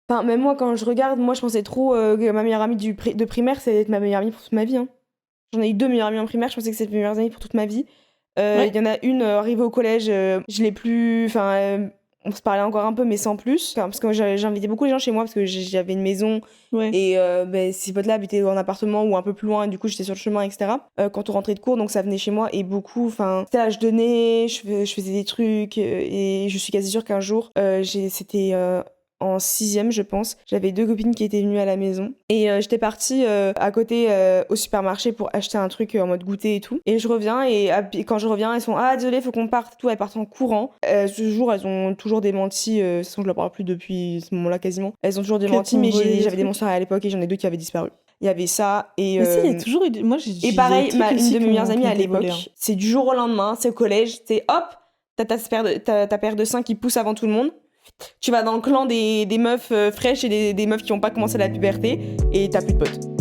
Enfin, même moi, quand je regarde, moi, je pensais trop que ma meilleure amie de primaire, ça allait être ma meilleure amie pour toute ma vie. Hein. J'en ai eu 2 meilleures amies en primaire, je pensais que c'était mes meilleures amies pour toute ma vie. Il Ouais. y en a une arrivée au collège, je l'ai plus. Enfin, on se parlait encore un peu, mais sans plus. Enfin, parce que moi, j'invitais beaucoup les gens chez moi parce que j'avais une maison Ouais. et ces potes-là habitaient en appartement ou un peu plus loin, et du coup, j'étais sur le chemin, etc. Quand on rentrait de cours, donc ça venait chez moi et beaucoup. Enfin, c'était là, je donnais, je faisais des trucs et je suis quasi sûre qu'un jour, c'était. En sixième, je pense, j'avais 2 copines qui étaient venues à la maison et j'étais partie à côté au supermarché pour acheter un truc en mode goûter et tout. Et je reviens et quand je reviens, elles sont ah désolé, faut qu'on parte, tout. Elles partent en courant. Ce jour, elles ont toujours démenti. De toute façon, je leur parle plus depuis ce moment-là quasiment. Elles ont toujours Que démenti, t'ont mais volé des j'avais des trucs. monstres à l'époque et j'en ai 2 qui avaient disparu. Il y avait ça Mais si, il y a toujours eu. Moi, et j'ai des pareil, trucs une aussi de mes meilleures qui amies ont à été volés. Hein. l'époque, c'est du jour au lendemain, c'est au collège, c'est hop, t'as ta paire de seins qui pousse avant tout le monde. Tu vas dans le clan des meufs fraîches et des meufs qui ont pas commencé la puberté et t'as plus de potes.